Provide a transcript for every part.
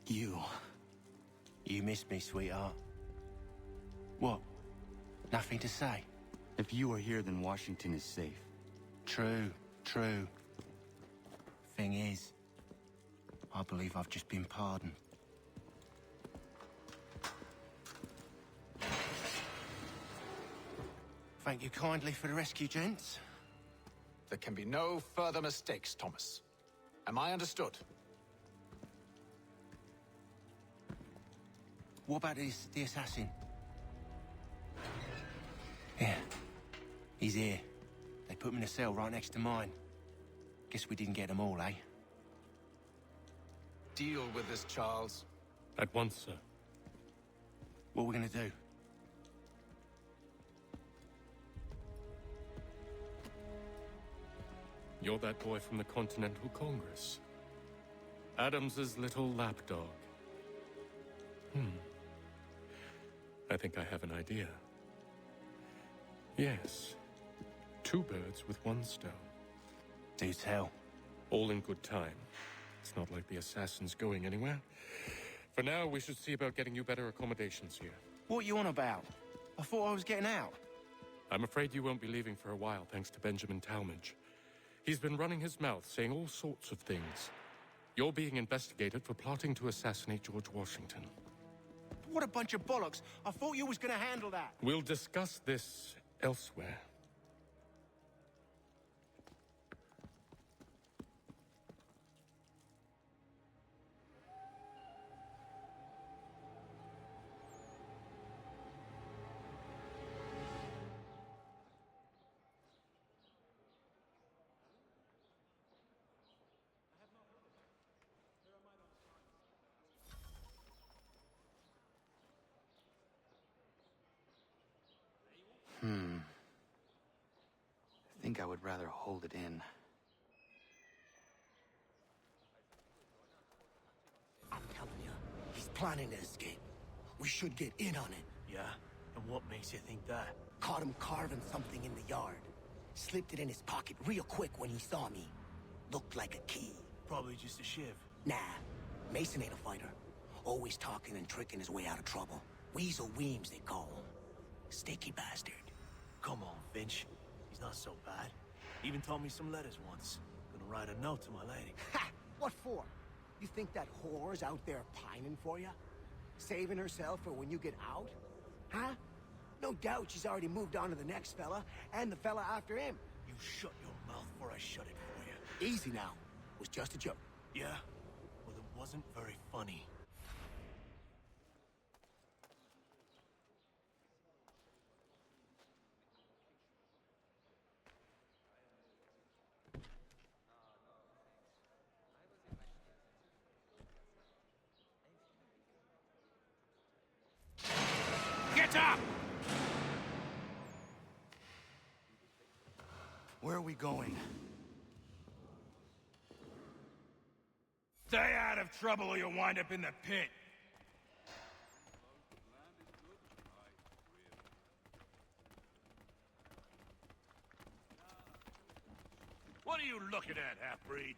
You missed me, sweetheart. What? Nothing to say? If you are here, then Washington is safe. True. Thing is, I believe I've just been pardoned. Thank you kindly for the rescue, gents. There can be no further mistakes, Thomas. Am I understood? What about the assassin? Yeah. He's here. They put him in a cell right next to mine. Guess we didn't get them all, eh? Deal with this, Charles. At once, sir. What are we gonna do? You're that boy from the Continental Congress. Adams's little lapdog. I think I have an idea. Yes. 2 birds with 1 stone. Do tell. All in good time. It's not like the assassin's going anywhere. For now, we should see about getting you better accommodations here. What you on about? I thought I was getting out. I'm afraid you won't be leaving for a while, thanks to Benjamin Talmadge. He's been running his mouth, saying all sorts of things. You're being investigated for plotting to assassinate George Washington. What a bunch of bollocks. I thought you was gonna handle that. We'll discuss this elsewhere. I think I would rather hold it in. I'm telling you, he's planning to escape. We should get in on it. Yeah? And what makes you think that? Caught him carving something in the yard. Slipped it in his pocket real quick when he saw me. Looked like a key. Probably just a shiv. Nah, Mason ain't a fighter. Always talking and tricking his way out of trouble. Weasel Weems, they call him. Sticky bastard. Come on, Finch. He's not so bad. Even taught me some letters once. Gonna write a note to my lady. Ha! What for? You think that whore's out there pining for you? Saving herself for when you get out? Huh? No doubt she's already moved on to the next fella, and the fella after him. You shut your mouth before I shut it for you. Easy now. It was just a joke. Yeah? Well, it wasn't very funny. Get up! Where are we going? Stay out of trouble or you'll wind up in the pit. What are you looking at, half-breed?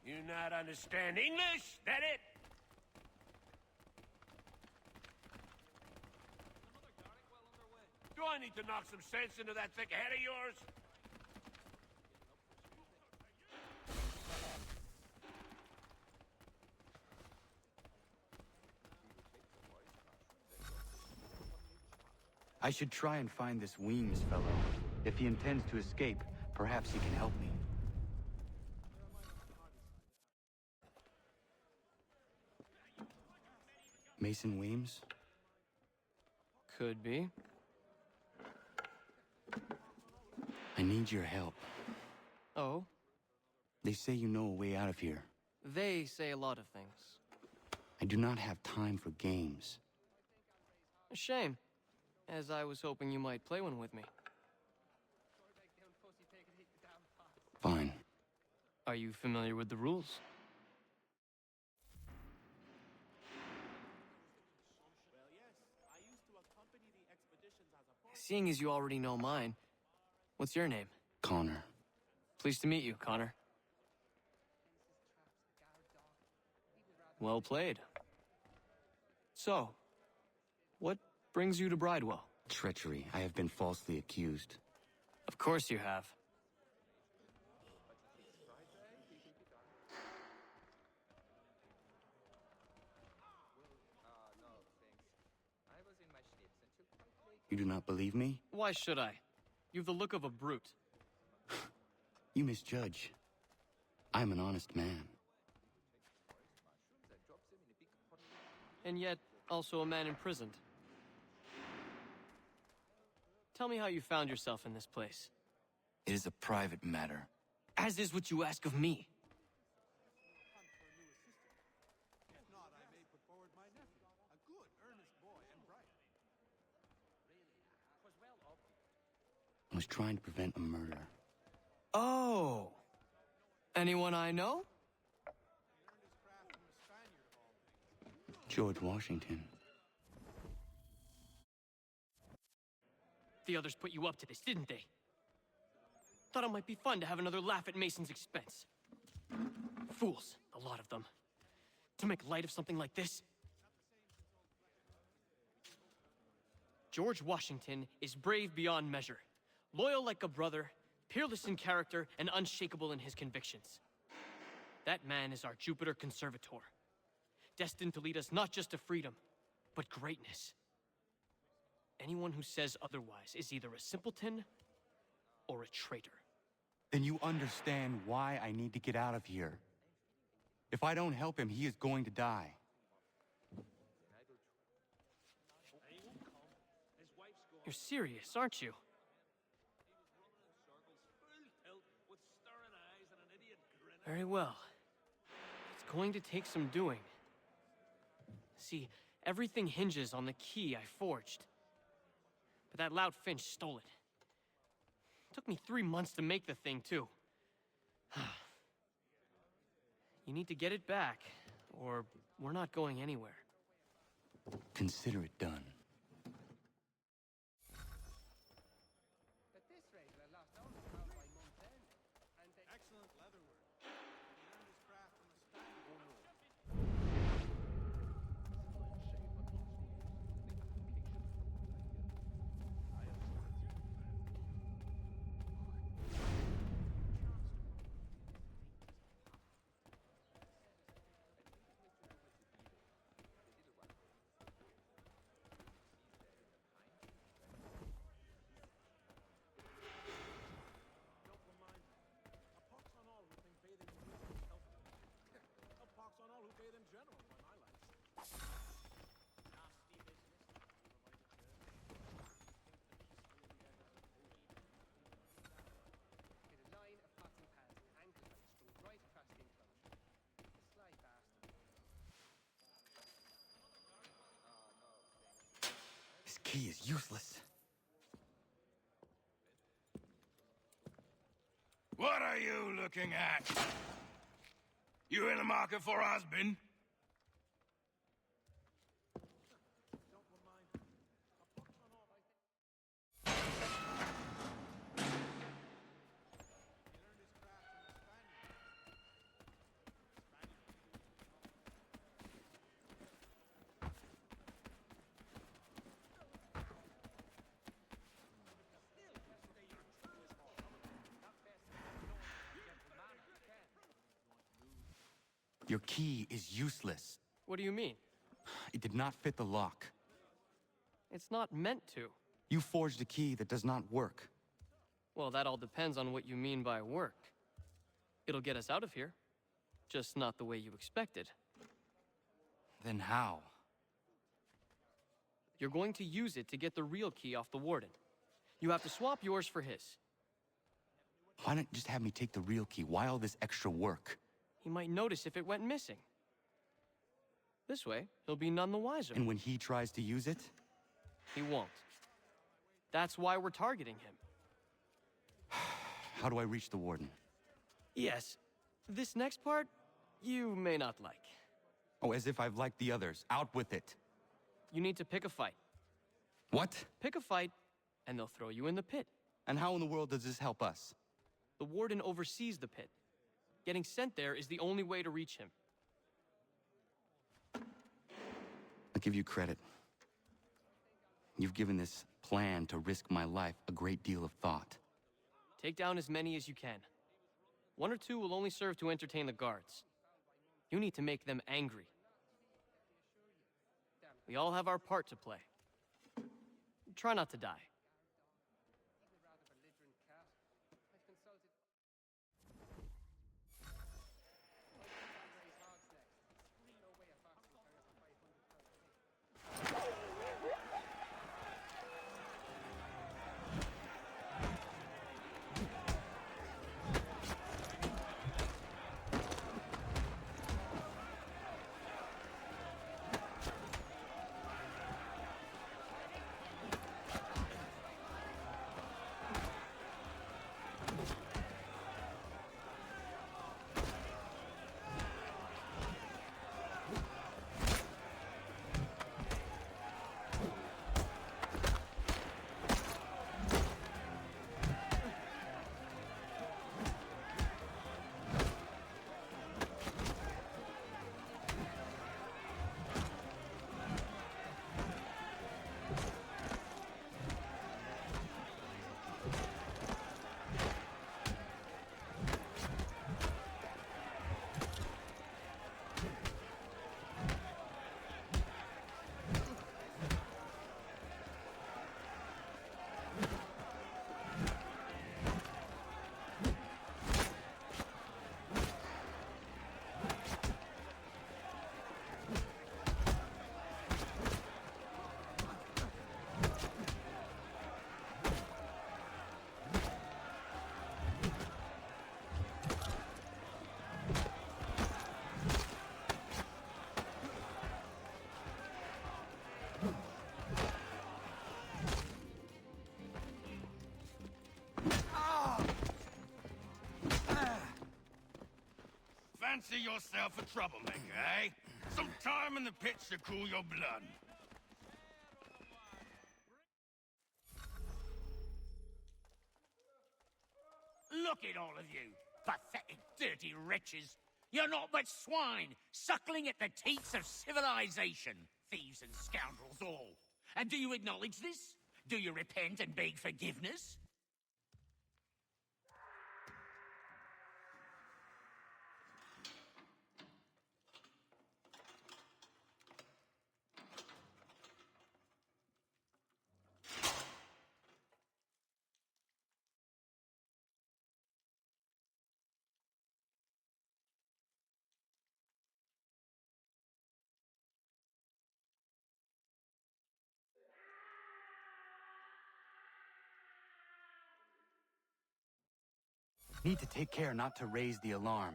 You not understand English? That it? Do I need to knock some sense into that thick head of yours? I should try and find this Weems fellow. If he intends to escape, perhaps he can help me. Mason Weems? Could be. I need your help. Oh? They say you know a way out of here. They say a lot of things. I do not have time for games. A shame, as I was hoping you might play one with me. Fine. Are you familiar with the rules? Seeing as you already know mine, what's your name? Connor. Pleased to meet you, Connor. Well played. So, what brings you to Bridewell? Treachery. I have been falsely accused. Of course you have. You do not believe me? Why should I? You've the look of a brute. You misjudge. I'm an honest man. And yet, also a man imprisoned. Tell me how you found yourself in this place. It is a private matter. As is what you ask of me. I was trying to prevent a murder. Oh! Anyone I know? George Washington. The others put you up to this, didn't they? Thought it might be fun to have another laugh at Mason's expense. Fools, a lot of them. To make light of something like this. George Washington is brave beyond measure. Loyal like a brother, peerless in character, and unshakable in his convictions. That man is our Jupiter Conservator. Destined to lead us not just to freedom, but greatness. Anyone who says otherwise is either a simpleton or a traitor. Then you understand why I need to get out of here. If I don't help him, he is going to die. You're serious, aren't you? Very well. It's going to take some doing. See, everything hinges on the key I forged. But that loud Finch stole it. Took me 3 months to make the thing, too. You need to get it back, or we're not going anywhere. Consider it done. This key is useless. What are you looking at? You in the market for a husband? Your key is useless. What do you mean? It did not fit the lock. It's not meant to. You forged a key that does not work. Well, that all depends on what you mean by work. It'll get us out of here. Just not the way you expected. Then how? You're going to use it to get the real key off the warden. You have to swap yours for his. Why not just have me take the real key? Why all this extra work? He might notice if it went missing. This way, he'll be none the wiser. And when he tries to use it? He won't. That's why we're targeting him. How do I reach the warden? Yes. This next part, you may not like. Oh, as if I've liked the others. Out with it. You need to pick a fight. What? Pick a fight, and they'll throw you in the pit. And how in the world does this help us? The warden oversees the pit. Getting sent there is the only way to reach him. give you credit. You've given this plan to risk my life a great deal of thought. Take down as many as you can. One or two will only serve to entertain the guards. You need to make them angry. We all have our part to play. Try not to die. Fancy yourself a troublemaker, eh? Some time in the pits to cool your blood. Look at all of you, pathetic, dirty wretches. You're not but swine, suckling at the teats of civilization. Thieves and scoundrels all. And do you acknowledge this? Do you repent and beg forgiveness? Need to take care not to raise the alarm.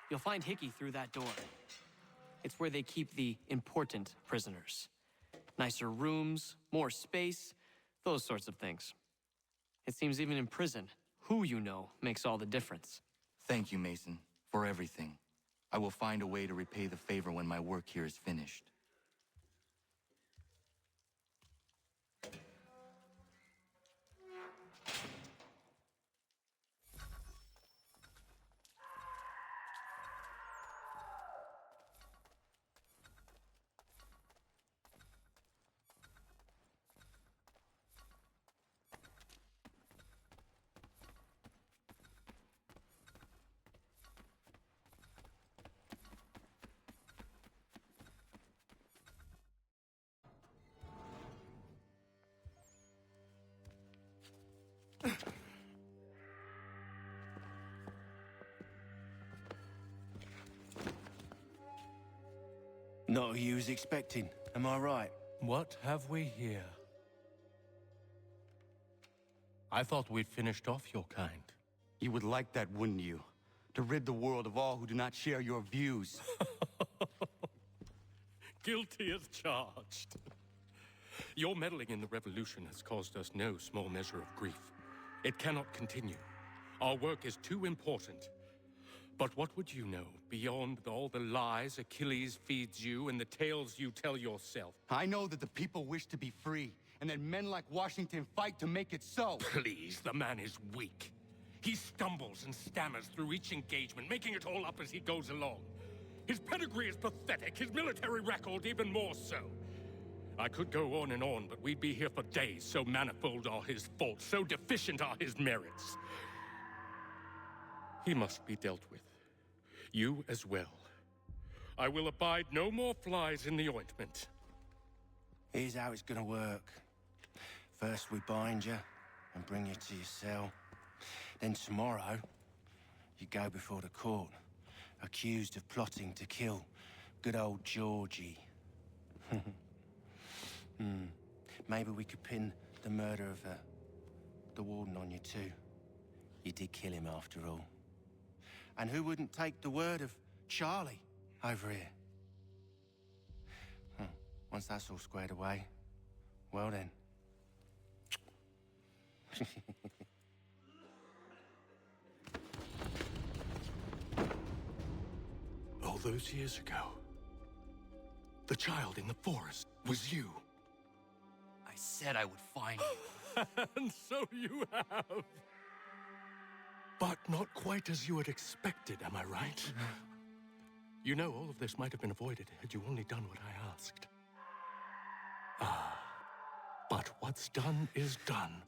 You'll find Hickey through that door. It's where they keep the important prisoners. Nicer rooms, more space, those sorts of things. It seems even in prison, who you know makes all the difference. Thank you, Mason, for everything. I will find a way to repay the favor when my work here is finished. Not who you was expecting, am I right? What have we here? I thought we'd finished off your kind. You would like that, wouldn't you? To rid the world of all who do not share your views. Guilty as charged. Your meddling in the revolution has caused us no small measure of grief. It cannot continue. Our work is too important. But what would you know beyond all the lies Achilles feeds you and the tales you tell yourself? I know that the people wish to be free, and that men like Washington fight to make it so. Please, the man is weak. He stumbles and stammers through each engagement, making it all up as he goes along. His pedigree is pathetic, his military record even more so. I could go on and on, but we'd be here for days, so manifold are his faults, so deficient are his merits. He must be dealt with. You as well. I will abide no more flies in the ointment. Here's how it's gonna work. First we bind you and bring you to your cell. Then tomorrow, you go before the court, accused of plotting to kill good old Georgie. Maybe we could pin the murder of the warden on you too. You did kill him after all. And who wouldn't take the word of Charlie over here? Once that's all squared away, well then. All those years ago, the child in the forest was you. I said I would find you. And so you have. But not quite as you had expected, am I right? You know, all of this might have been avoided had you only done what I asked. But what's done is done.